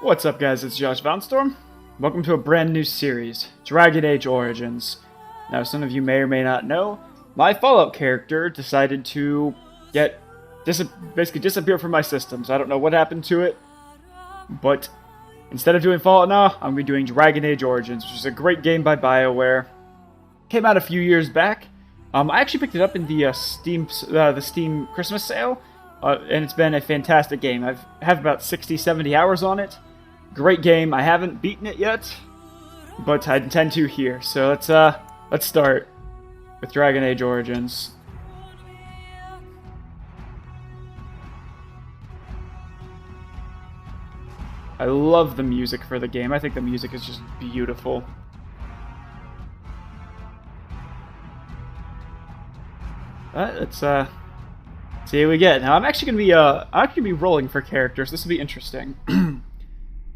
What's up, guys? It's Josh Valenstorm. Welcome to a brand new series, Dragon Age Origins. Now, some of you may or may not know, my Fallout character decided to basically disappear from my systems. I don't know what happened to it, but instead of doing Fallout now, I'm going to be doing Dragon Age Origins, which is a great game by BioWare. Came out a few years back. I actually picked it up in the Steam Christmas sale, and it's been a fantastic game. I have about 60-70 hours on it. Great game. I haven't beaten it yet, but I intend to here. So let's start with Dragon Age Origins. I love the music for the game. I think the music is just beautiful. Let's see what we get. Now I'm actually gonna be rolling for characters. This will be interesting.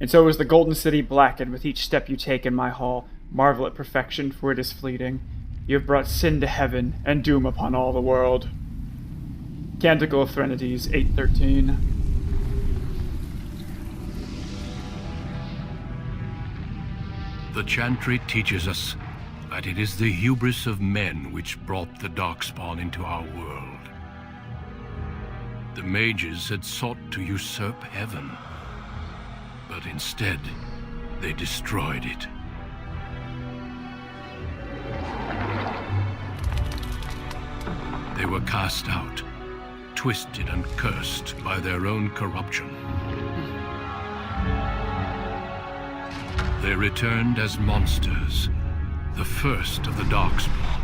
And so is the Golden City blackened with each step you take in my hall. Marvel at perfection, for it is fleeting. You have brought sin to heaven and doom upon all the world. Canticle of Threnodies 8:13. The Chantry teaches us that it is the hubris of men which brought the Darkspawn into our world. The mages had sought to usurp heaven, but instead, they destroyed it. They were cast out, twisted and cursed by their own corruption. They returned as monsters, the first of the Darkspawn.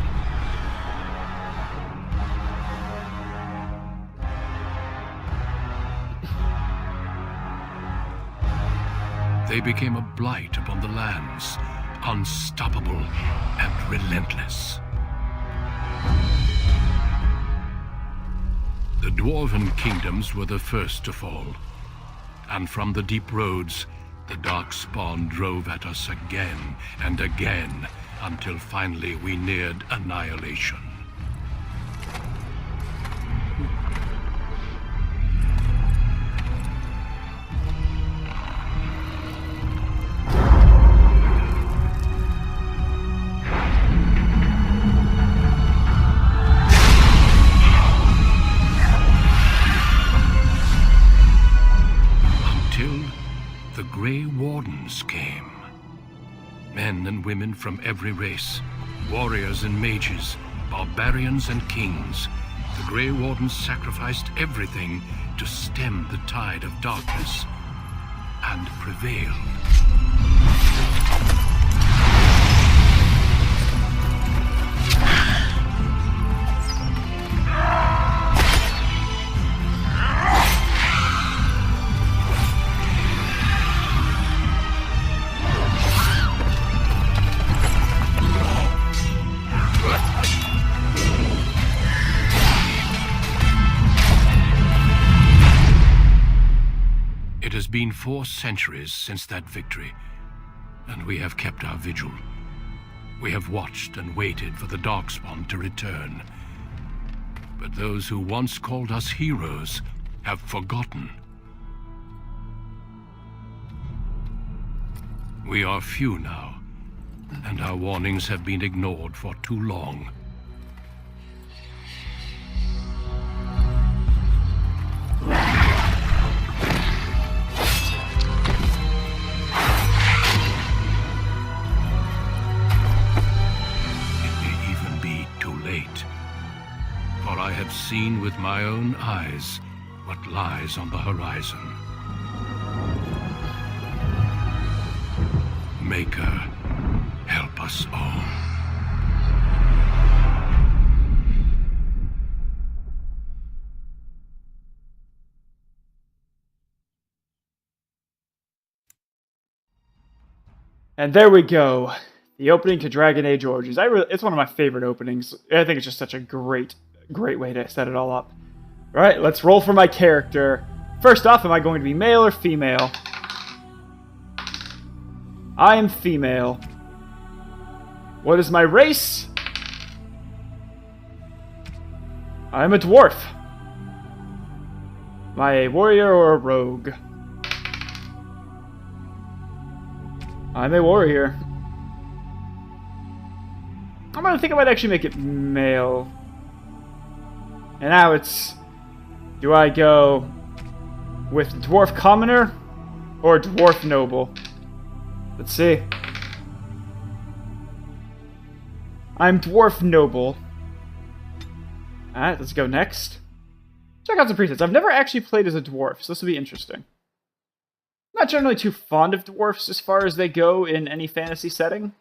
They became a blight upon the lands, unstoppable and relentless. The Dwarven kingdoms were the first to fall, and from the deep roads, the Darkspawn drove at us again and again, until finally we neared annihilation. Grey Wardens came. Men and women from every race, warriors and mages, barbarians and kings. The Grey Wardens sacrificed everything to stem the tide of darkness, and prevailed. It has been 4 centuries since that victory, and we have kept our vigil. We have watched and waited for the Darkspawn to return. But those who once called us heroes have forgotten. We are few now, and our warnings have been ignored for too long. For I have seen with my own eyes what lies on the horizon. Maker, help us all. And there we go. The opening to Dragon Age Origins. It's one of my favorite openings. I think it's just such a great way to set it all up. Alright, let's roll for my character. First off, am I going to be male or female? I am female. What is my race? I'm a dwarf. Am I a warrior or a rogue? I'm a warrior. I think I might actually make it male. And now it's... Do I go with Dwarf Commoner or Dwarf Noble? Let's see. I'm Dwarf Noble. Alright, let's go next. Check out some presets. I've never actually played as a dwarf, so this will be interesting. Not generally too fond of dwarfs as far as they go in any fantasy setting.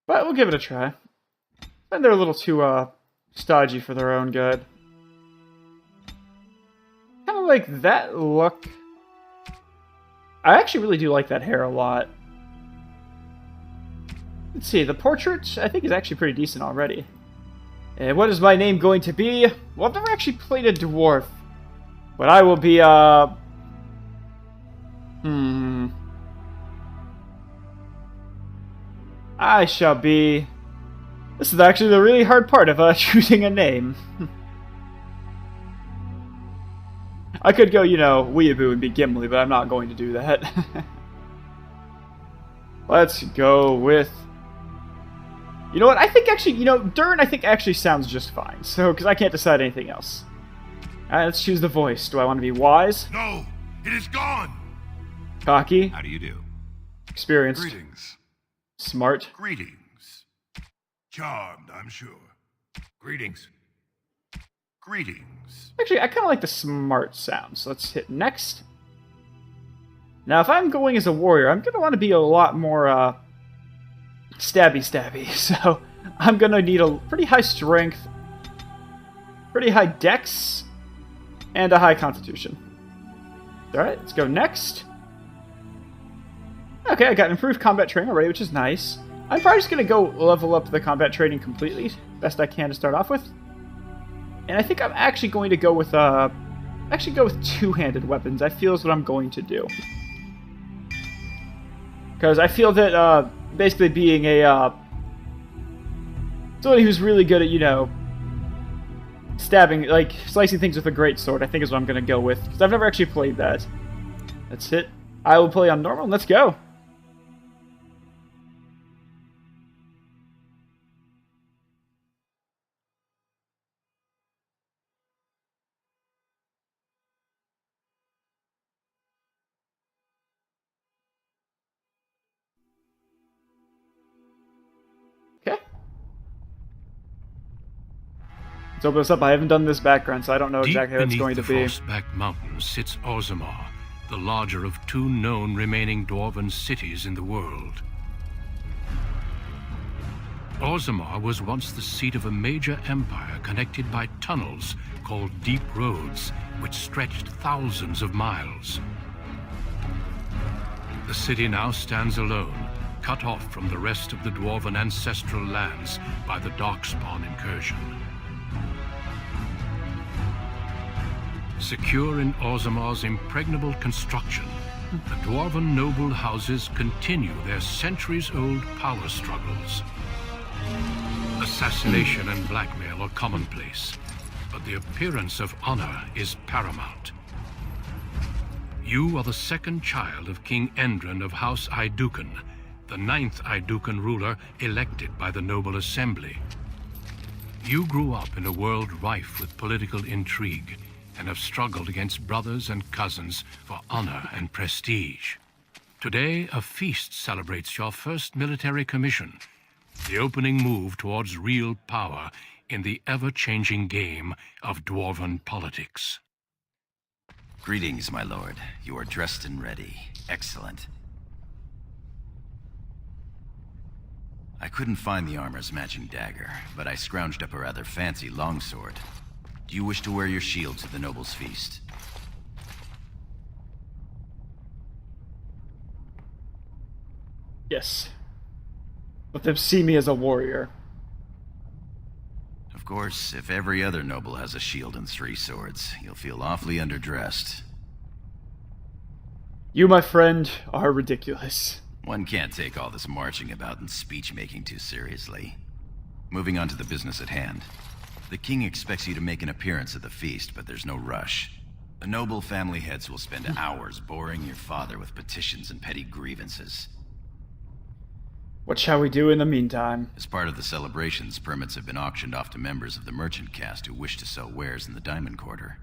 But we'll give it a try. And they're a little too, stodgy for their own good. Kind of like that look. I actually really do like that hair a lot. Let's see, the portrait I think is actually pretty decent already. And what is my name going to be? Well, I've never actually played a dwarf. But I will be, I shall be... This is actually the really hard part of choosing a name. I could go, you know, Weeaboo and be Gimli, but I'm not going to do that. Let's go with... You know what? I think actually, you know, Dern I think actually sounds just fine. So, because I can't decide anything else. Alright, let's choose the voice. Do I want to be wise? No, it is gone. Cocky? How do you do? Experienced? Greetings. Smart? Greetings. Charmed, I'm sure. Greetings. Greetings. Actually, I kind of like the smart sound, so let's hit next. Now, if I'm going as a warrior, I'm going to want to be a lot more, stabby. So, I'm going to need a pretty high strength, pretty high dex, and a high constitution. Alright, let's go next. Okay, I got improved combat training already, which is nice. I'm probably just going to go level up the combat training completely, best I can to start off with. And I think I'm actually going to go with, two-handed weapons. I feel is what I'm going to do. Because I feel that, basically being a, somebody who's really good at, you know, stabbing, like, slicing things with a greatsword, I think is what I'm going to go with. Because I've never actually played that. That's it. I will play on normal, and let's go. Okay. Let's open this up. I haven't done this background, so I don't know exactly how it's going to be. Deep beneath the Frostback Mountains sits Orzammar, the larger of two known remaining dwarven cities in the world. Orzammar was once the seat of a major empire connected by tunnels called Deep Roads, which stretched thousands of miles. The city now stands alone, cut off from the rest of the dwarven ancestral lands by the Darkspawn incursion. Secure in Orzammar's impregnable construction, the dwarven noble houses continue their centuries-old power struggles. Assassination and blackmail are commonplace, but the appearance of honor is paramount. You are the second child of King Endren of House Aiduken, the 9th Aiduken ruler elected by the Noble Assembly. You grew up in a world rife with political intrigue and have struggled against brothers and cousins for honor and prestige. Today, a feast celebrates your first military commission, the opening move towards real power in the ever-changing game of dwarven politics. Greetings, my lord. You are dressed and ready. Excellent. I couldn't find the armor's matching dagger, but I scrounged up a rather fancy longsword. Do you wish to wear your shield to the noble's feast? Yes. Let them see me as a warrior. Of course, if every other noble has a shield and 3 swords, you'll feel awfully underdressed. You, my friend, are ridiculous. One can't take all this marching about and speech-making too seriously. Moving on to the business at hand. The king expects you to make an appearance at the feast, but there's no rush. The noble family heads will spend hours boring your father with petitions and petty grievances. What shall we do in the meantime? As part of the celebrations, permits have been auctioned off to members of the merchant caste who wish to sell wares in the Diamond Quarter.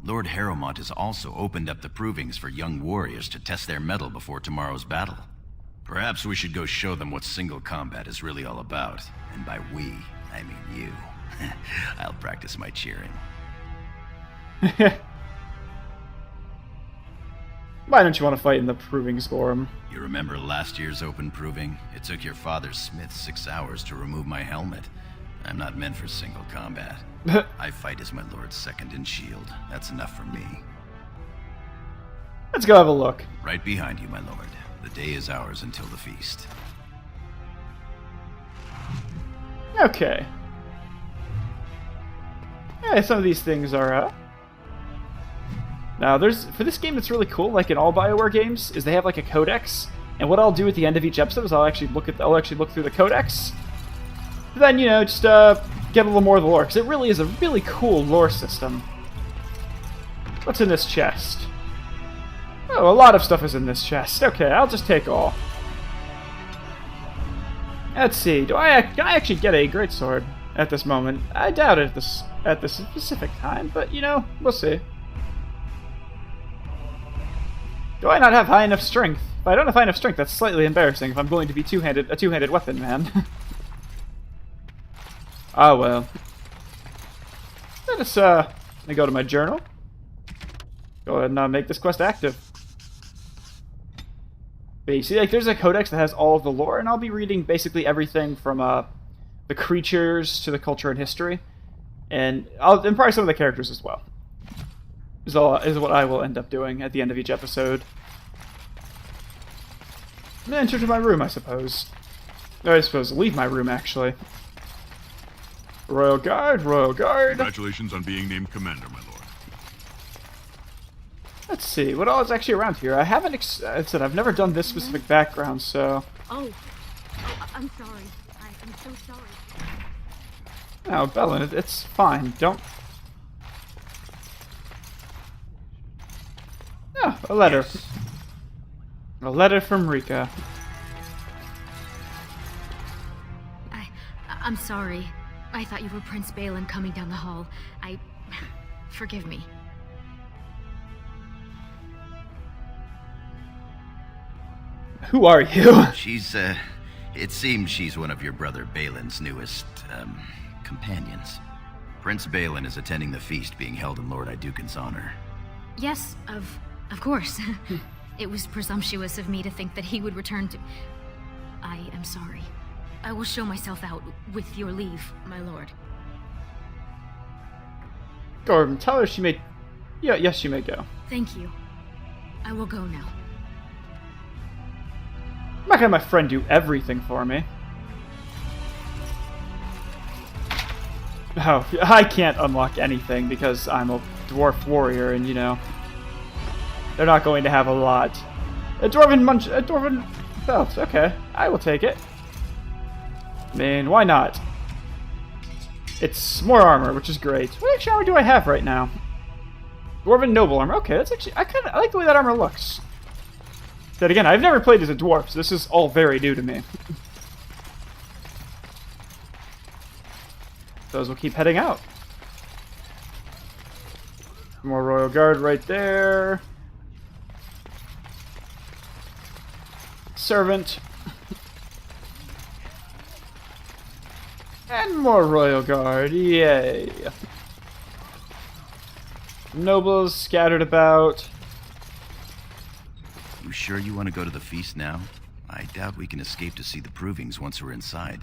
Lord Harrowmont has also opened up the provings for young warriors to test their mettle before tomorrow's battle. Perhaps we should go show them what single combat is really all about. And by we, I mean you. I'll practice my cheering. Why don't you want to fight in the provings, Gorham? You remember last year's open proving? It took your father's smith 6 hours to remove my helmet. I'm not meant for single combat. I fight as my lord's second in shield. That's enough for me. Let's go have a look. Right behind you, my lord. The day is ours until the feast. Okay. Yeah, some of these things are, Now, for this game, it's really cool, like in all BioWare games, is they have like a codex, and what I'll do at the end of each episode is I'll actually look through the codex, and then, you know, just, get a little more of the lore, because it really is a really cool lore system. What's in this chest? Oh, a lot of stuff is in this chest. Okay, I'll just take all. Let's see, can I actually get a greatsword at this moment? I doubt it at this specific time, but, you know, we'll see. Do I not have high enough strength? If I don't have high enough strength, that's slightly embarrassing if I'm going to be a two-handed weapon, man. Ah, well. Let me go to my journal. Go ahead and make this quest active. But you see, like, there's a codex that has all of the lore, and I'll be reading basically everything from the creatures to the culture and history, and probably some of the characters as well. Is what I will end up doing at the end of each episode. And then enter to my room, I suppose. Or I suppose leave my room, actually. Royal Guard, Royal Guard. Congratulations on being named Commander, my lord. Let's see, what all is actually around here? I haven't, I said, I've never done this specific background, so... Oh, I'm sorry. I'm so sorry. No, Bellin, it's fine. Don't... Oh, a letter. Yes. A letter from Rika. I'm sorry. I thought you were Prince Balin coming down the hall. Forgive me. Who are you? She's, it seems she's one of your brother Balin's newest, companions. Prince Balin is attending the feast being held in Lord Iduken's honor. Yes, of course. It was presumptuous of me to think that he would return to... I am sorry. I will show myself out, with your leave, my lord. Gordon, tell her she may... Yeah, yes, she may go. Thank you. I will go now. I'm not gonna have my friend do everything for me. Oh, I can't unlock anything because I'm a dwarf warrior, and you know... They're not going to have a lot. A dwarven belt, okay. I will take it. I mean, why not? It's more armor, which is great. What extra armor do I have right now? Dwarven noble armor. Okay, that's actually... I like the way that armor looks. Then again, I've never played as a dwarf, so this is all very new to me. Those will keep heading out. More Royal Guard right there. Servant. And more Royal Guard, yay. Nobles scattered about. You sure you want to go to the feast now? I doubt we can escape to see the provings once we're inside.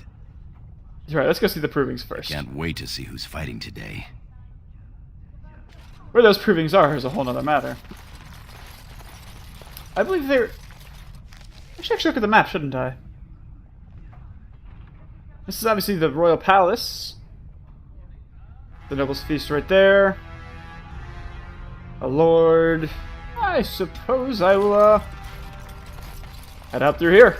Alright, let's go see the provings first. Can't wait to see who's fighting today. Where those provings are is a whole nother matter. I believe they're... I should actually look at the map, shouldn't I? This is obviously the Royal Palace. The Noble's Feast right there. A lord. I suppose I will, head out through here.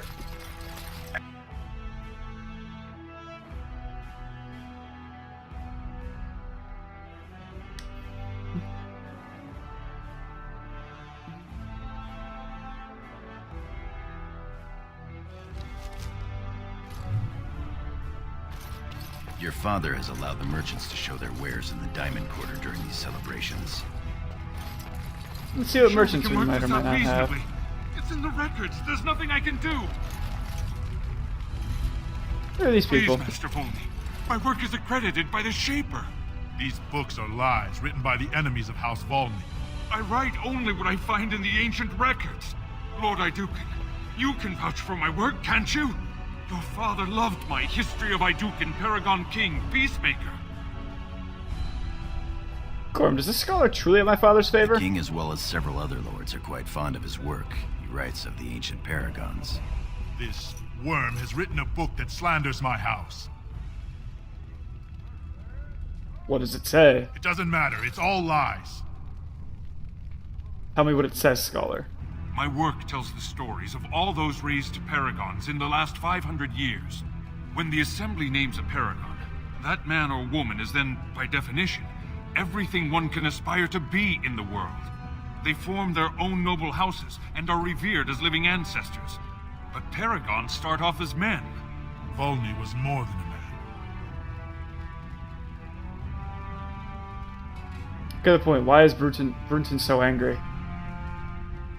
Your father has allowed the merchants to show their wares in the Diamond Quarter during these celebrations. Let's see what Sure, merchants we work might or this might out not have. reasonably. It's in the records. There's nothing I can do. Who are these people? Please, Master Volney. My work is accredited by the Shaper. These books are lies written by the enemies of House Volney. I write only what I find in the ancient records. Lord Iduken, you can vouch for my work, can't you? Your father loved my History of Iduken, Paragon King, Peacemaker. Gorm, does this scholar truly have my father's favor? The king, as well as several other lords, are quite fond of his work. He writes of the ancient paragons. This worm has written a book that slanders my house. What does it say? It doesn't matter, it's all lies. Tell me what it says, scholar. My work tells the stories of all those raised to paragons in the last 500 years. When the Assembly names a paragon, that man or woman is then, by definition, everything one can aspire to be in the world. They form their own noble houses and are revered as living ancestors. But paragons start off as men. Volney was more than a man. Good point. Why is Brunton so angry?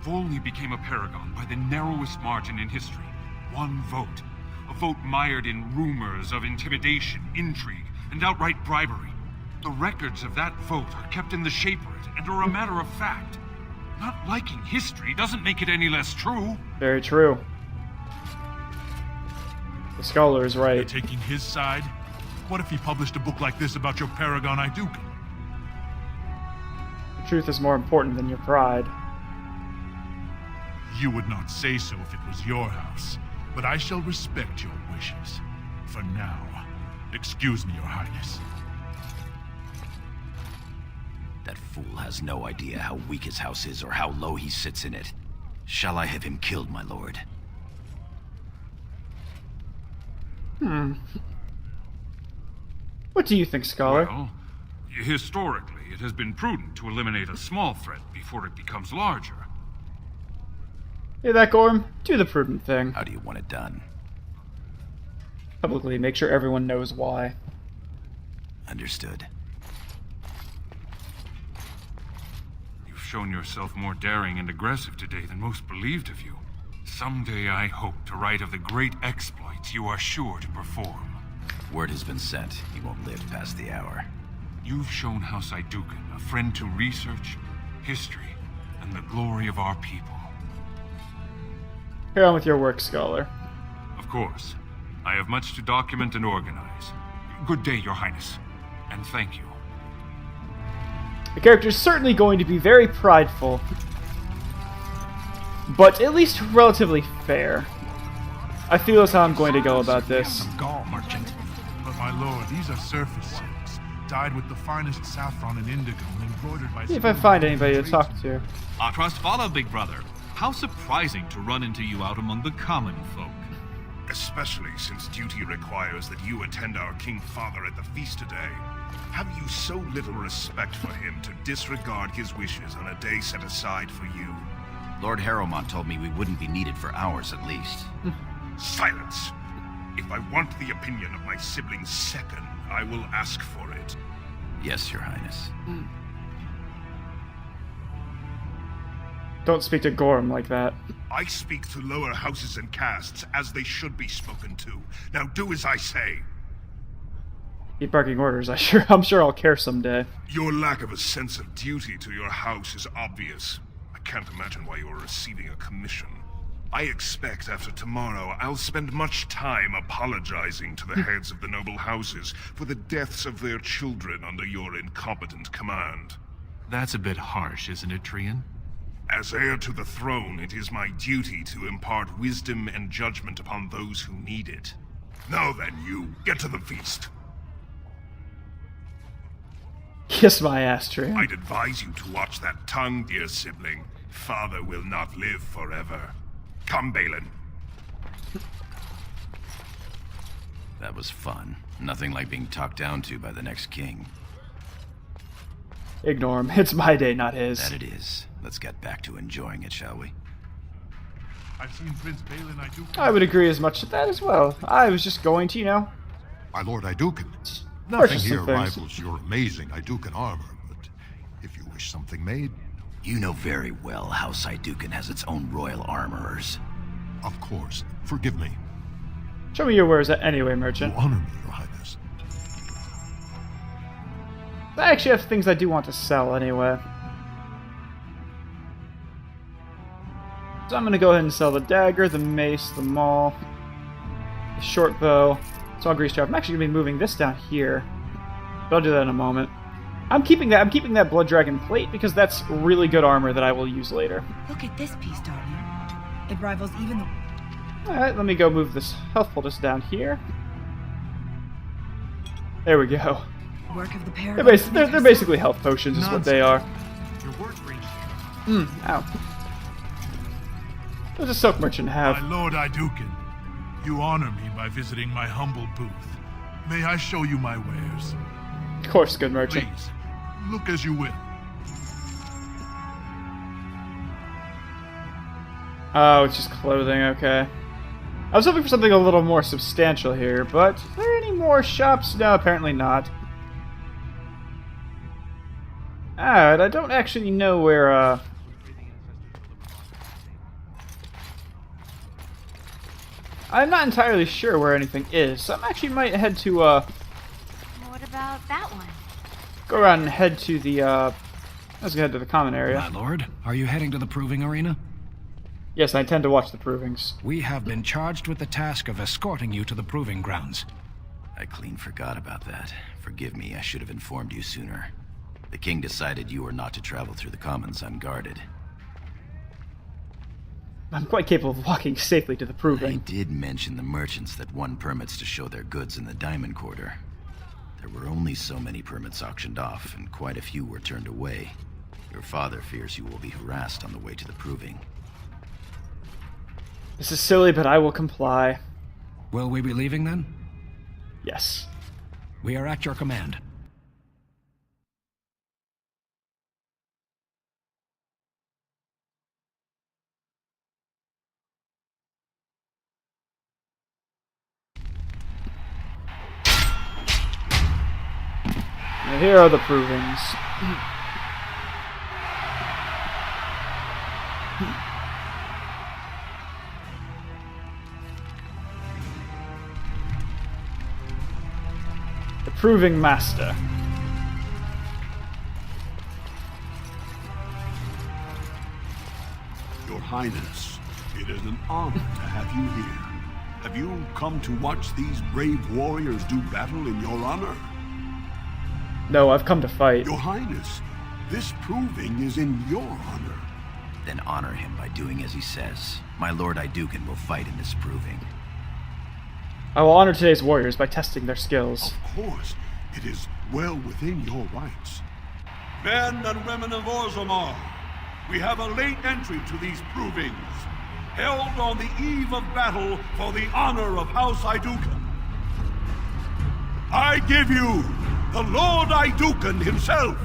Volney became a paragon by the narrowest margin in history. One vote. A vote mired in rumors of intimidation, intrigue, and outright bribery. The records of that vote are kept in the Shaperate and are a matter of fact. Not liking history doesn't make it any less true. Very true. The scholar is You're right. taking his side? What if he published a book like this about your paragon Iduken? The truth is more important than your pride. You would not say so if it was your house, but I shall respect your wishes. For now, excuse me, Your Highness. That fool has no idea how weak his house is or how low he sits in it. Shall I have him killed, my lord? What do you think, scholar? Well, historically, it has been prudent to eliminate a small threat before it becomes larger. Hear that, Gorm? Do the prudent thing. How do you want it done? Publicly, make sure everyone knows why. Understood. You've shown yourself more daring and aggressive today than most believed of you. Someday I hope to write of the great exploits you are sure to perform. Word has been sent. He won't live past the hour. You've shown House Iduken a friend to research, history, and the glory of our people. Carry on with your work, scholar. Of course. I have much to document and organize. Good day, Your Highness. And thank you. The character is certainly going to be very prideful, but at least relatively fair. I feel that's how I'm going to go about this. Gaul merchant. But my lord, these are surface silks, dyed with the finest saffron and indigo and embroidered by... See if I find anybody to talk to. Our trust follow, big brother. How surprising to run into you out among the common folk. Especially since duty requires that you attend our King Father at the feast today. Have you so little respect for him to disregard his wishes on a day set aside for you? Lord Harrowmont told me we wouldn't be needed for hours at least. Silence! If I want the opinion of my sibling's second, I will ask for it. Yes, Your Highness. Don't speak to Gorm like that. I speak to lower houses and castes as they should be spoken to. Now do as I say. Keep barking orders. I'm sure I'll care someday. Your lack of a sense of duty to your house is obvious. I can't imagine why you are receiving a commission. I expect after tomorrow I'll spend much time apologizing to the heads of the noble houses for the deaths of their children under your incompetent command. That's a bit harsh, isn't it, Trian? As heir to the throne, it is my duty to impart wisdom and judgment upon those who need it. Now then, you, get to the feast. Kiss my ass, Trian. I'd advise you to watch that tongue, dear sibling. Father will not live forever. Come, Balin. That was fun. Nothing like being talked down to by the next king. Ignore him. It's my day, not his. That it is. Let's get back to enjoying it, shall we? I've seen Prince Balin Iduken. I would agree as much with that as well. I was just going to, My lord Iduken, Nothing purchase here some things. rivals your amazing Idukan armor, but if you wish something made, You know very well House Idukan has its own royal armorers. of course, forgive me. Show me your wares anyway, You merchant. honor me, Your Highness. I actually have things I do want to sell anyway. So I'm going to go ahead and sell the dagger, the mace, the maul, the short bow, small grease trap. I'm actually going to be moving this down here, but I'll do that in a moment. I'm keeping that blood dragon plate because that's really good armor that I will use later. Look at this piece, darling. It rivals even the... Alright, let me go move this health poultice down here. There we go. work of the They're, Paragon. they're basically health potions is what they are. Your words ring true. Ow. What does a silk merchant have? My Lord Idukan, you honor me by visiting my humble booth. May I show you my wares? Of course, good merchant. Please, look as you will. Oh, it's just clothing, okay. I was hoping for something a little more substantial here, but are there any more shops? No, apparently not. Alright, I don't actually know where, I'm not entirely sure where anything is, so I actually might head to, What about that one? go around and head to the, let's go head to the common area. My lord, are you heading to the proving arena? Yes, I intend to watch the provings. We have been charged with the task of escorting you to the proving grounds. I clean forgot about that. Forgive me, I should have informed you sooner. The king decided you are not to travel through the commons unguarded. I'm quite capable of walking safely to the I proving. did mention the merchants that won permits to show their goods in the Diamond Quarter. There were only so many permits auctioned off, and quite a few were turned away. Your father fears you will be harassed on the way to the proving. This is silly, but I will comply. Will we be leaving then? Yes. We are at your command. Now here are the provings. The proving master. Your Highness, it is an honor to have you here. Have you come to watch these brave warriors do battle in your honor? No, I've come to fight. Your Highness, this proving is in your honor. Then honor him by doing as he says. My Lord Idukan will fight in this proving. I will honor today's warriors by testing their skills. Of course, it is well within your rights. Men and women of Orzammar, we have a late entry to these provings, held on the eve of battle for the honor of House Idukan. I give you the Lord Idukan himself.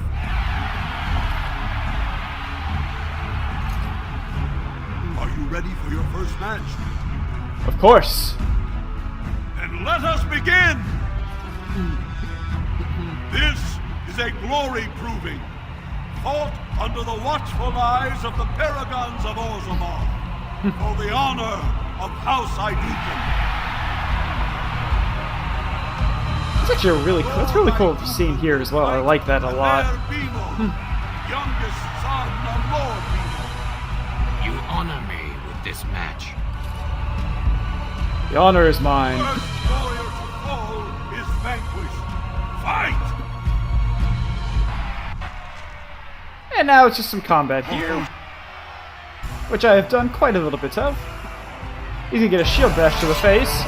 Are you ready for your first match? Of course. Then let us begin! This is a glory proving, fought under the watchful eyes of the paragons of Orzammar, for the honor of House Idukan. That's actually that's really cool scene here as well. I like that a lot. Youngest son of Lord Bino. You honor me with this match. The honor is mine. First warrior to fall is vanquished. Fight! And now it's just some combat here, which I have done quite a little bit of. You can get a shield bash to the face.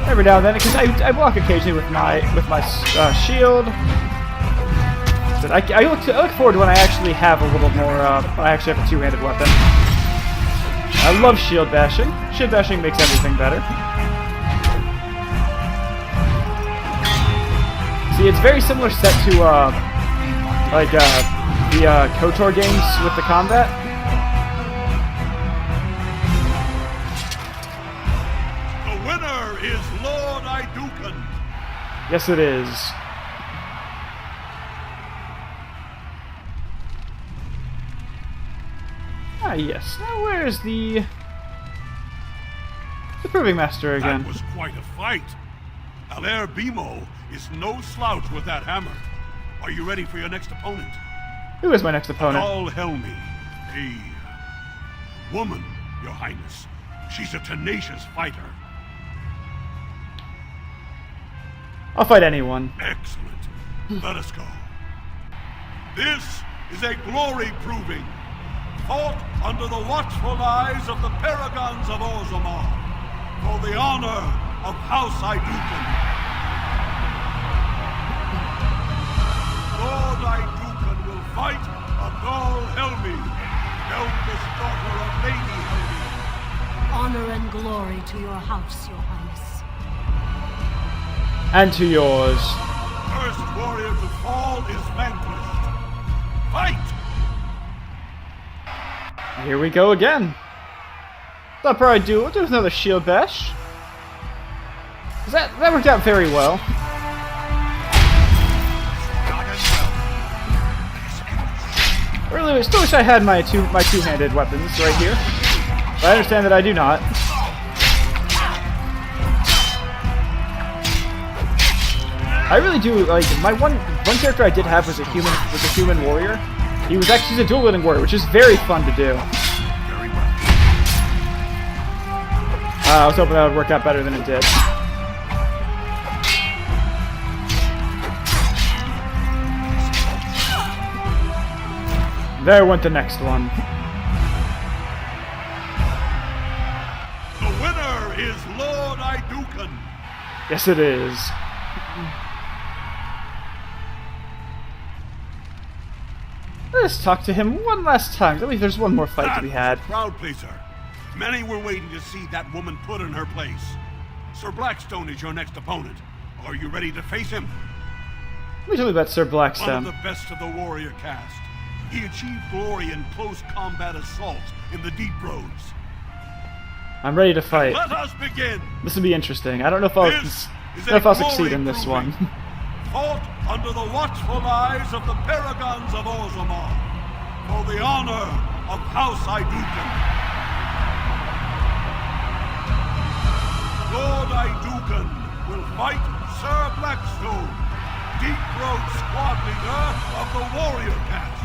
Every now and then, because I block occasionally with my shield. But I look forward to when I actually have a little more. When I actually have a two-handed weapon. I love shield bashing. Shield bashing makes everything better. See, it's very similar set to Like, the, KOTOR games with the combat? The winner is Lord Idukan. Yes, it is. Ah, yes. Now, where's the Proving Master again? That was quite a fight. Alair Bimo is no slouch with that hammer. Are you ready for your next opponent? Who is my next opponent? Dal Helmi, a woman, Your Highness. She's a tenacious fighter. I'll fight anyone. Excellent. Let us go. This is a glory proving, fought under the watchful eyes of the paragons of Orzammar, for the honor of House Idukan. Lord Idukan will fight Dal Helmi, eldest daughter of Lady Helmi. Honor and glory to your house, Your Highness. And to yours. First warrior to fall is vanquished. Fight! Here we go again. I'll probably do another shield bash. That worked out very well. I really still wish I had my two-handed weapons right here, but I understand that I do not. I really do like my one character I did have was a human warrior. He's a dual wielding warrior, which is very fun to do. I was hoping that would work out better than it did. There went the next one. The winner is Lord Idukan. Yes, it is. Let's talk to him one last time. I believe there's one more fight to be had. Crowd pleaser. Many were waiting to see that woman put in her place. Sir Blackstone is your next opponent. Are you ready to face him? Let me tell you about Sir One Blackstone. of the best of the warrior caste. He achieved glory in close combat assaults in the deep roads. I'm ready to fight. Let us begin. This will be interesting. I don't know if I'll succeed in this one. Fought under the watchful eyes of the paragons of Orzammar, for the honor of House Idukan. Lord Idukan will fight Sir Blackstone, Deep Road squad leader of the warrior caste.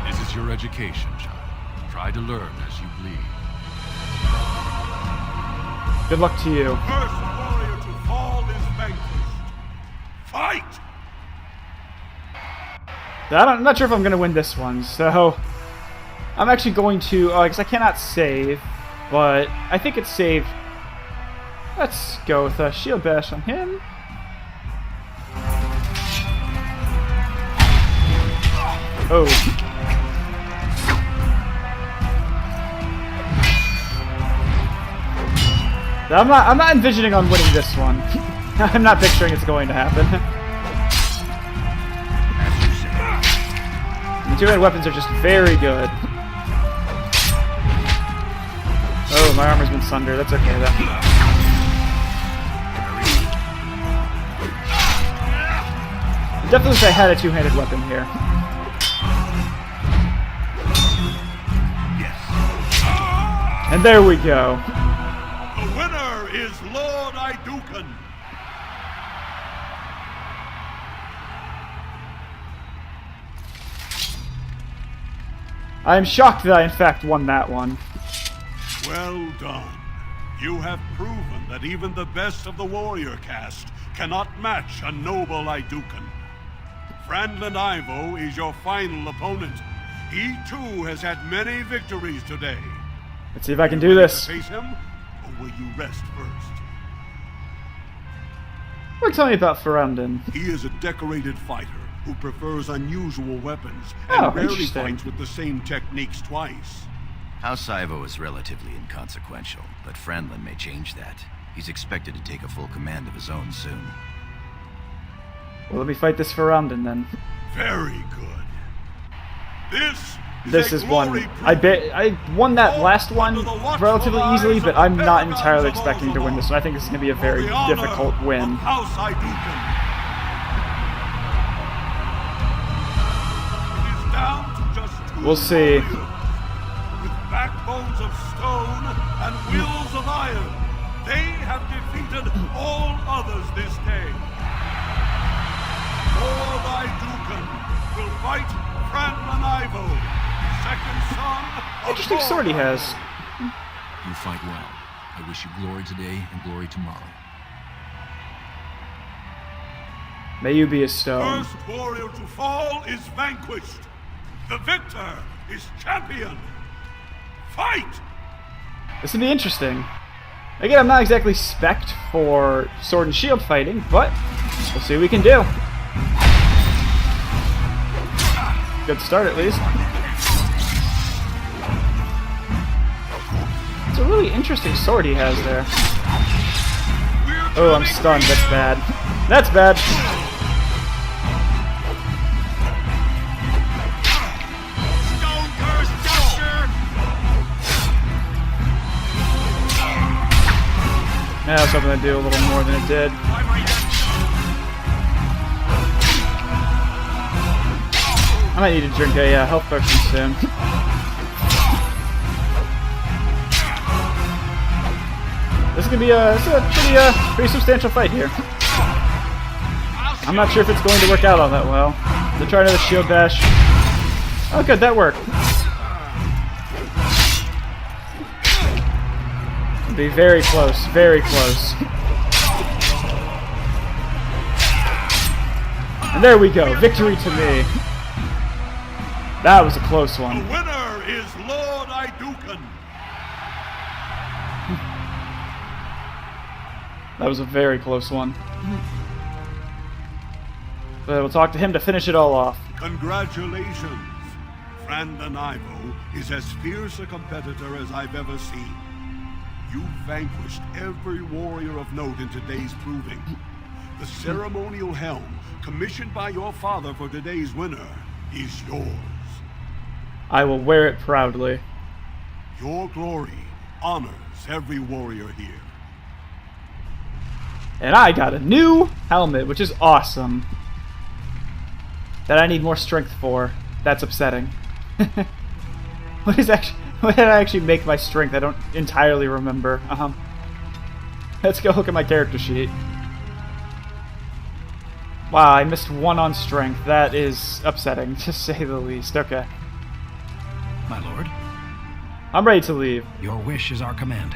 This is your education, child. Try to learn as you bleed. Good luck to you. First warrior to fall is vanquished. Fight! I'm not sure if I'm going to win this one, so I'm actually going to, because I cannot save, but I think it's saved. Let's go with a shield bash on him. Oh. I'm not envisioning on winning this one. I'm not picturing it's going to happen. The two-handed weapons are just very good. Oh, my armor's been sundered. That's okay though. I definitely wish I had a two-handed weapon here. And there we go. The winner is Lord Idukan. I am shocked that I in fact won that one. Well done. You have proven that even the best of the warrior caste cannot match a noble Idukan. Franlin Ivo is your final opponent. He too has had many victories today. Let's see if I can do this. Face him, or will you rest first? Well, tell me about Ferelden. He is a decorated fighter who prefers unusual weapons and rarely fights with the same techniques twice. House Ivo is relatively inconsequential, but Franlin may change that. He's expected to take a full command of his own soon. Well, let me fight this Ferelden then. Very good. This is one. I won that last one relatively easily, but I'm not entirely expecting to win this one. I think this is going to be a very difficult win. We'll see. With backbones of stone and wheels of iron, they have defeated all others this day. Lord Iduken will fight Ivo, second son of Interesting sword he has. You fight well. I wish you glory today and glory tomorrow. May you be a stone. First warrior to fall is vanquished. The victor is champion. Fight! This would be interesting. Again, I'm not exactly spec'd for sword and shield fighting, but we'll see what we can do. Good start, at least. It's a really interesting sword he has there. Oh, I'm stunned. That's bad. That's bad. Yeah, I was hoping to do a little more than it did. I might need to drink a health potion soon. This is gonna be a pretty substantial fight here. I'm not sure if it's going to work out all that well. They're trying another shield bash. Oh, good, that worked. It'll be very close, very close. And there we go, victory to me. That was a close one. The winner is Lord Iduken. That was a very close one. But we'll talk to him to finish it all off. Congratulations. Brandon Ivo is as fierce a competitor as I've ever seen. You vanquished every warrior of note in today's proving. The ceremonial helm, commissioned by your father for today's winner, is yours. I will wear it proudly. Your glory honors every warrior here. And I got a new helmet, which is awesome. That I need more strength for. That's upsetting. What did I actually make my strength? I don't entirely remember. Let's go look at my character sheet. Wow, I missed 1 on strength. That is upsetting, to say the least. Okay. My lord? I'm ready to leave. Your wish is our command.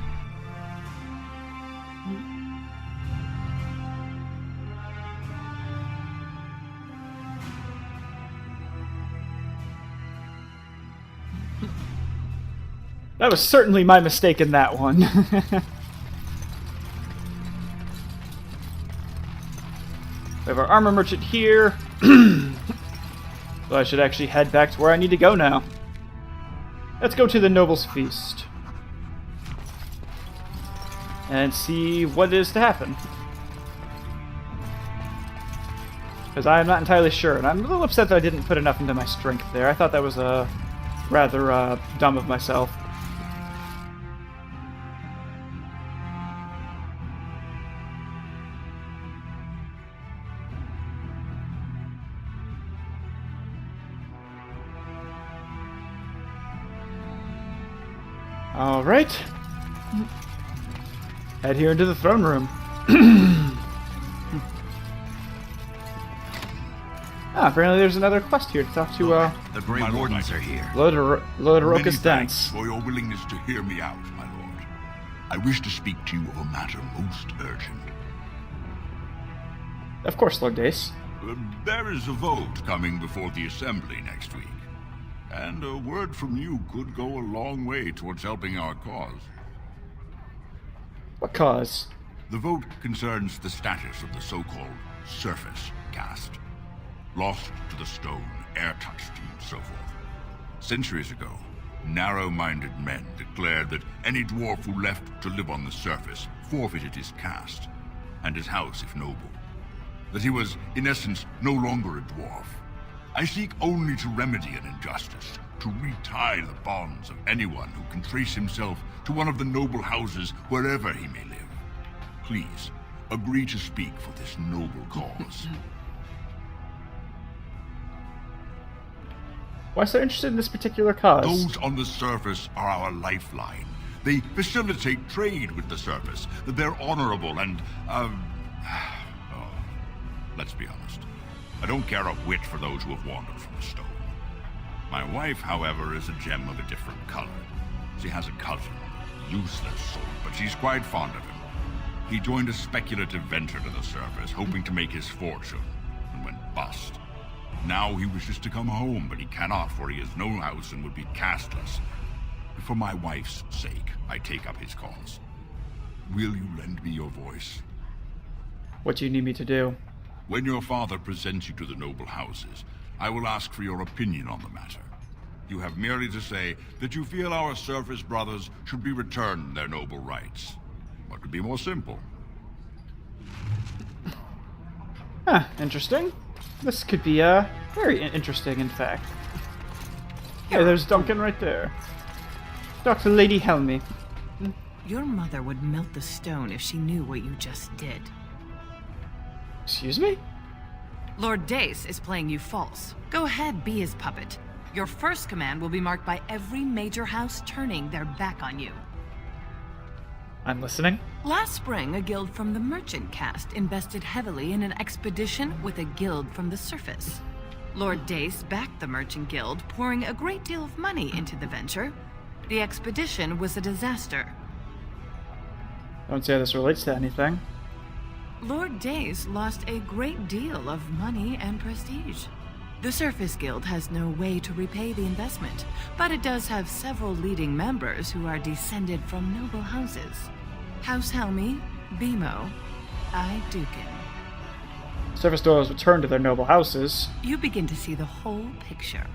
That was certainly my mistake in that one. We have our armor merchant here. So I should actually head back to where I need to go now. Let's go to the Noble's Feast. And see what is to happen. Because I am not entirely sure, and I'm a little upset that I didn't put enough into my strength there. I thought that was rather dumb of myself. Alright. Head here into the throne room. Apparently there's another quest here to talk to, The Grey Wardens are here. Lodorocus Dance. For your willingness to hear me out, my lord. I wish to speak to you of a matter most urgent. Of course, Lord Dace. There is a vote coming before the Assembly next week. And a word from you could go a long way towards helping our cause. What cause? The vote concerns the status of the so-called surface caste. Lost to the stone, air-touched, and so forth. Centuries ago, narrow-minded men declared that any dwarf who left to live on the surface forfeited his caste, and his house if noble. That he was, in essence, no longer a dwarf, I seek only to remedy an injustice, to retie the bonds of anyone who can trace himself to one of the noble houses wherever he may live. Please, agree to speak for this noble cause. Why so interested in this particular cause? Those on the surface are our lifeline. They facilitate trade with the surface. They're honorable and, let's be honest. I don't care a whit for those who have wandered from the stone. My wife, however, is a gem of a different color. She has a cousin, a useless soul, but she's quite fond of him. He joined a speculative venture to the surface, hoping to make his fortune, and went bust. Now he wishes to come home, but he cannot, for he has no house and would be castless. For my wife's sake, I take up his cause. Will you lend me your voice? What do you need me to do? When your father presents you to the noble houses, I will ask for your opinion on the matter. You have merely to say that you feel our surface brothers should be returned their noble rights. What could be more simple? Huh, interesting. This could be, very interesting, in fact. Hey, there's Duncan right there. Dr. Lady Helmy. Your mother would melt the stone if she knew what you just did. Excuse me? Lord Dace is playing you false. Go ahead, be his puppet. Your first command will be marked by every major house turning their back on you. I'm listening. Last spring, a guild from the merchant caste invested heavily in an expedition with a guild from the surface. Lord Dace backed the merchant guild, pouring a great deal of money into the venture. The expedition was a disaster. I don't see how this relates to anything. Lord Dace lost a great deal of money and prestige. The Surface Guild has no way to repay the investment, but it does have several leading members who are descended from noble houses. House Helmy, Bimo, Dukin. Surface dwellers return to their noble houses. You begin to see the whole picture.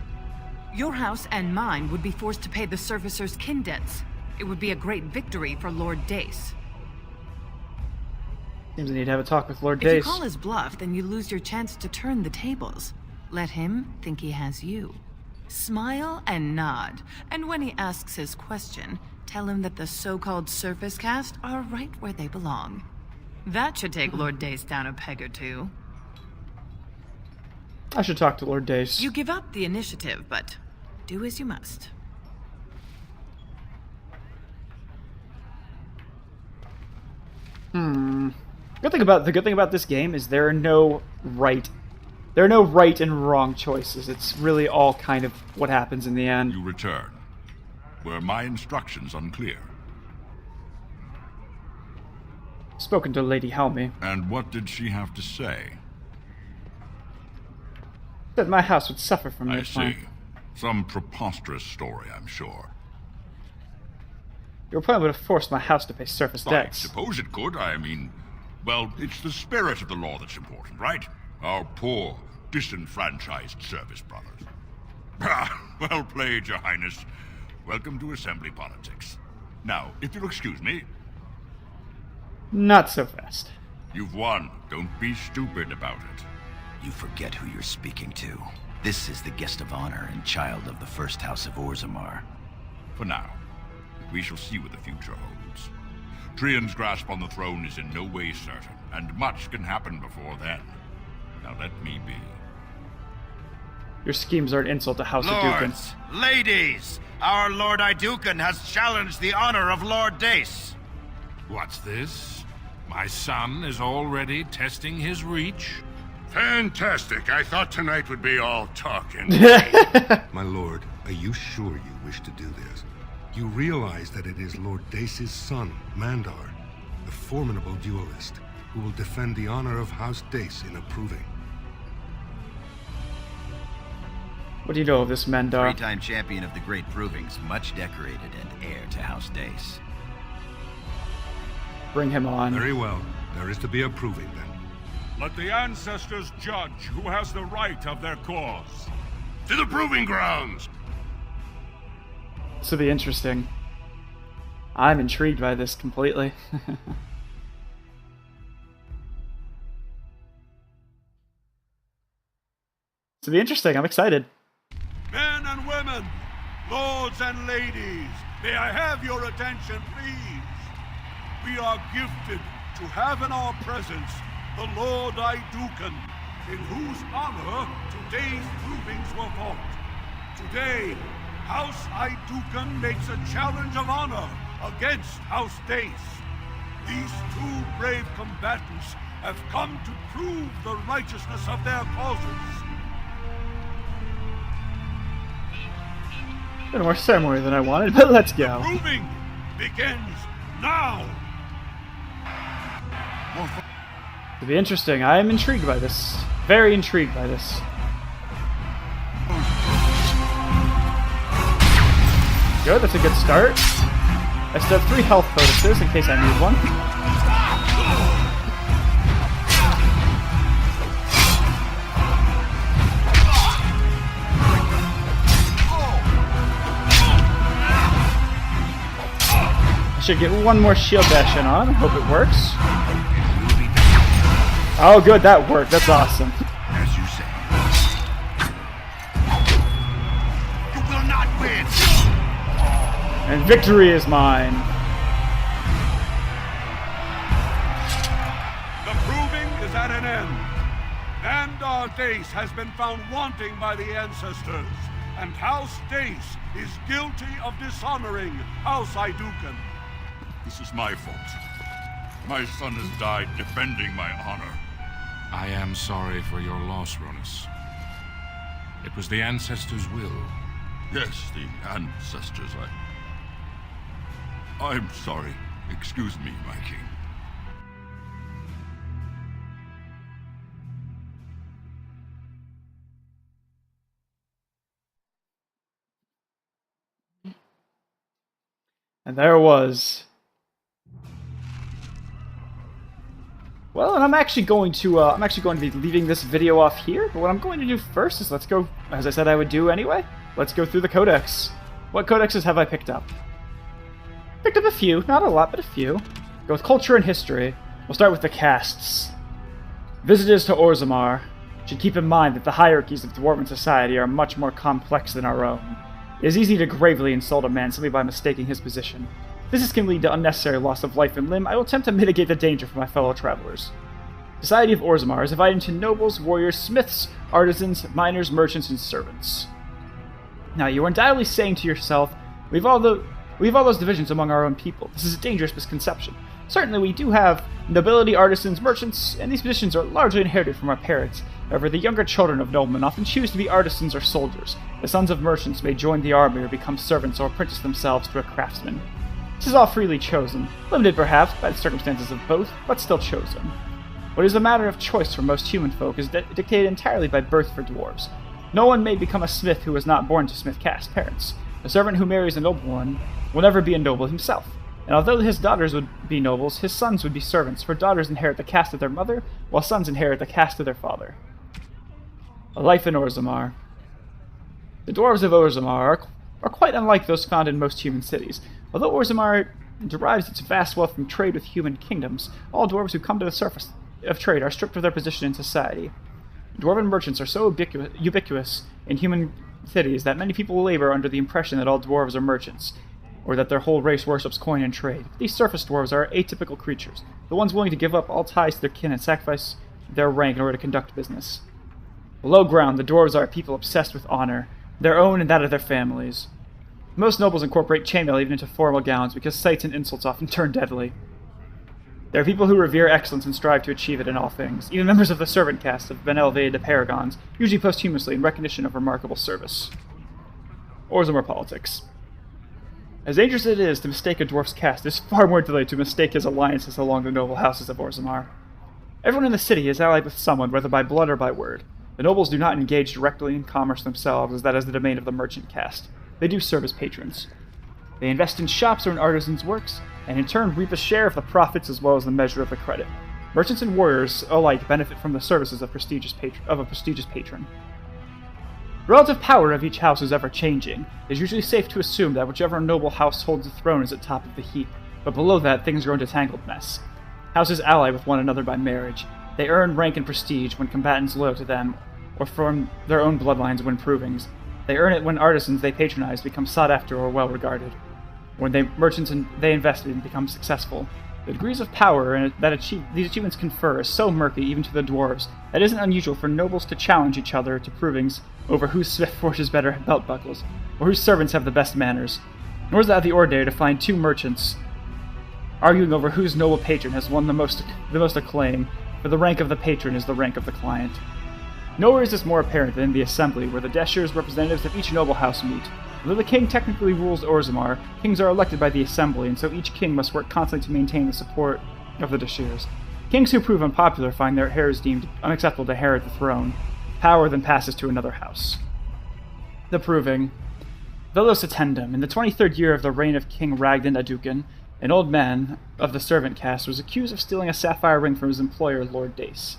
Your house and mine would be forced to pay the Surfacers' kin debts. It would be a great victory for Lord Dace. Seems I need to have a talk with Lord Dace. If you call his bluff, then you lose your chance to turn the tables. Let him think he has you. Smile and nod, and when he asks his question, tell him that the so-called Surface Caste are right where they belong. That should take Lord Dace down a peg or two. I should talk to Lord Dace. You give up the initiative, but do as you must. The good thing about this game is there are no right and wrong choices. It's really all kind of what happens in the end. You return. Were my instructions unclear? Spoken to Lady Helmy. And what did she have to say? That my house would suffer from I your plan. see. Some preposterous story, I'm sure. Your plan would have forced my house to pay surface I debts. suppose it could. I mean, well, it's the spirit of the law that's important, right? Our poor, disenfranchised service brothers. Well played, Your Highness. Welcome to assembly politics. Now, if you'll excuse me... Not so fast. You've won. Don't be stupid about it. You forget who you're speaking to. This is the guest of honor and child of the first house of Orzammar. For now. We shall see what the future holds. Trian's grasp on the throne is in no way certain, and much can happen before then. Now let me be. Your schemes are an insult to House of Dukin. Lords, ladies, our Lord Idukan has challenged the honor of Lord Dace. What's this? My son is already testing his reach? Fantastic. I thought tonight would be all talking. My lord, are you sure you wish to do this? You realize that it is Lord Dace's son, Mandar, a formidable duelist, who will defend the honor of House Dace in approving. What do you know of this Mandar? Three-time champion of the Great Provings, much decorated and heir to House Dace. Bring him on. Very well. There is to be a proving then. Let the ancestors judge who has the right of their cause. To the proving grounds! This will be interesting. I'm intrigued by this completely. It's gonna be interesting. I'm excited. Men and women, lords and ladies, may I have your attention, please? We are gifted to have in our presence the Lord Idukan, in whose honor today's provings were fought. Today, House Idukan makes a challenge of honor against House Dace. These two brave combatants have come to prove the righteousness of their causes. A bit more ceremony than I wanted, but let's go. The proving begins now! It'll be interesting. I am intrigued by this. Very intrigued by this. Good, that's a good start. I still have 3 health bonuses in case I need one. I should get one more shield dash in on. Hope it works. Oh, good, that worked. That's awesome. As you say. You will not win! And victory is mine. The proving is at an end. Nandar Dace has been found wanting by the ancestors, and House Dace is guilty of dishonoring House Idukan. This is my fault. My son has died defending my honor. I am sorry for your loss, Ronus. It was the ancestors' will. Yes, the ancestors. I'm sorry. Excuse me, my king. And there it was. Well, and I'm actually going to be leaving this video off here. But what I'm going to do first is let's go, as I said I would do anyway. Let's go through the codex. What codexes have I picked up? Picked up a few, not a lot, but a few. Go with culture and history. We'll start with the castes. Visitors to Orzammar should keep in mind that the hierarchies of dwarven society are much more complex than our own. It is easy to gravely insult a man simply by mistaking his position. This can lead to unnecessary loss of life and limb. I will attempt to mitigate the danger for my fellow travelers. Society of Orzammar is divided into nobles, warriors, smiths, artisans, miners, merchants, and servants. Now, you are undoubtedly saying to yourself, we have all those divisions among our own people. This is a dangerous misconception. Certainly, we do have nobility, artisans, merchants, and these positions are largely inherited from our parents. However, the younger children of noblemen often choose to be artisans or soldiers. The sons of merchants may join the army or become servants or apprentice themselves to a craftsman. This is all freely chosen, limited perhaps by the circumstances of both, but still chosen. What is a matter of choice for most human folk is dictated entirely by birth for dwarves. No one may become a smith who was not born to smith caste parents. A servant who marries a nobleman will never be a noble himself. And although his daughters would be nobles, his sons would be servants, for daughters inherit the caste of their mother, while sons inherit the caste of their father. A life in Orzammar. The dwarves of Orzammar are quite unlike those found in most human cities. Although Orzammar derives its vast wealth from trade with human kingdoms, all dwarves who come to the surface of trade are stripped of their position in society. Dwarven merchants are so ubiquitous in human cities that many people labor under the impression that all dwarves are merchants, or that their whole race worships coin and trade. These surface dwarves are atypical creatures, the ones willing to give up all ties to their kin and sacrifice their rank in order to conduct business. Below ground, the dwarves are a people obsessed with honor, their own and that of their families. Most nobles incorporate chainmail even into formal gowns because slights and insults often turn deadly. There are people who revere excellence and strive to achieve it in all things. Even members of the servant caste have been elevated to paragons, usually posthumously in recognition of remarkable service. Orzammar politics. As dangerous as it is to mistake a dwarf's caste, it is far more deadly to mistake his alliances along the noble houses of Orzammar. Everyone in the city is allied with someone, whether by blood or by word. The nobles do not engage directly in commerce themselves, as that is the domain of the merchant caste. They do serve as patrons. They invest in shops or in artisans' works, and in turn reap a share of the profits as well as the measure of the credit. Merchants and warriors alike benefit from the services of a prestigious patron. The relative power of each house is ever-changing. It is usually safe to assume that whichever noble house holds the throne is at top of the heap, but below that things grow into tangled mess. Houses ally with one another by marriage. They earn rank and prestige when combatants loyal to them or from their own bloodlines win provings. They earn it when artisans they patronize become sought after or well regarded. When merchants they invest in become successful. The degrees of power that these achievements confer is so murky even to the dwarves that it isn't unusual for nobles to challenge each other to provings over whose swift forges better belt buckles, or whose servants have the best manners. Nor is it out of the ordinary to find two merchants arguing over whose noble patron has won the most acclaim, for the rank of the patron is the rank of the client. Nowhere is this more apparent than in the assembly, where the Deshir's representatives of each noble house meet. Although the king technically rules Orzammar, kings are elected by the assembly, and so each king must work constantly to maintain the support of the Deshirs. Kings who prove unpopular find their heirs deemed unacceptable to inherit the throne. Power then passes to another house. The Proving. Velos Attendum. In the 23rd year of the reign of King Ragdan Adukin, an old man of the servant caste was accused of stealing a sapphire ring from his employer, Lord Dace.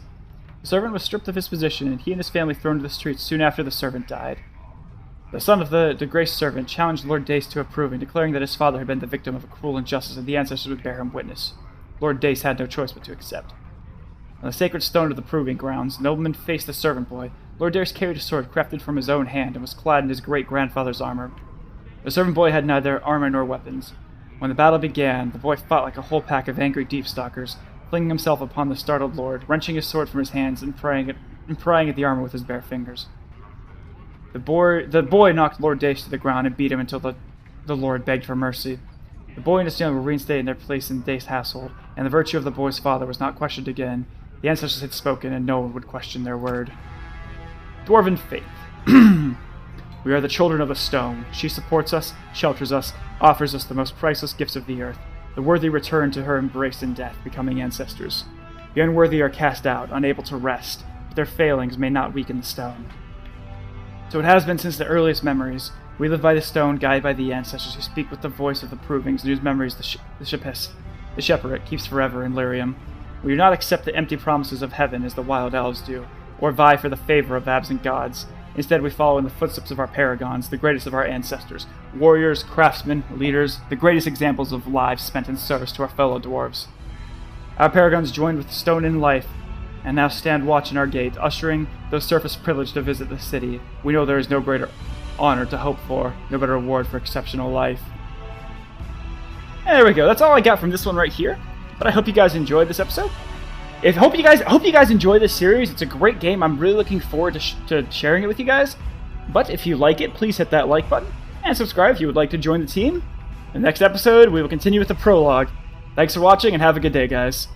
The servant was stripped of his position, and he and his family thrown to the streets soon after the servant died. The son of the disgraced servant challenged Lord Dace to a proving, declaring that his father had been the victim of a cruel injustice and the ancestors would bear him witness. Lord Dace had no choice but to accept. On the sacred stone of the proving grounds, the nobleman faced the servant boy. Lord Dace carried a sword crafted from his own hand and was clad in his great-grandfather's armor. The servant boy had neither armor nor weapons. When the battle began, the boy fought like a whole pack of angry deep-stalkers, flinging himself upon the startled lord, wrenching his sword from his hands and prying at the armor with his bare fingers. The boy knocked Lord Dace to the ground and beat him until the lord begged for mercy. The boy and his family were reinstated in their place in the Dace household, and the virtue of the boy's father was not questioned again. The ancestors had spoken, and no one would question their word. Dwarven Faith. We are the children of the stone. She supports us, shelters us, offers us the most priceless gifts of the earth. The worthy return to her embrace in death, becoming ancestors. The unworthy are cast out, unable to rest, but their failings may not weaken the stone. So it has been since the earliest memories. We live by the stone, guided by the ancestors who speak with the voice of the provings, and whose memories the Shepherd keeps forever in Lyrium. We do not accept the empty promises of heaven as the wild elves do, or vie for the favor of absent gods. Instead, we follow in the footsteps of our paragons, the greatest of our ancestors, warriors, craftsmen, leaders, the greatest examples of lives spent in service to our fellow dwarves. Our paragons joined with the stone in life, and now stand watch in our gate, ushering those surface privileged to visit the city. We know there is no greater honor to hope for, no better reward for exceptional life. And there we go. That's all I got from this one right here. But I hope you guys enjoyed this episode. I hope you guys enjoy this series. It's a great game. I'm really looking forward to sharing it with you guys. But if you like it, please hit that like button and subscribe if you would like to join the team. In the next episode, we will continue with the prologue. Thanks for watching and have a good day, guys.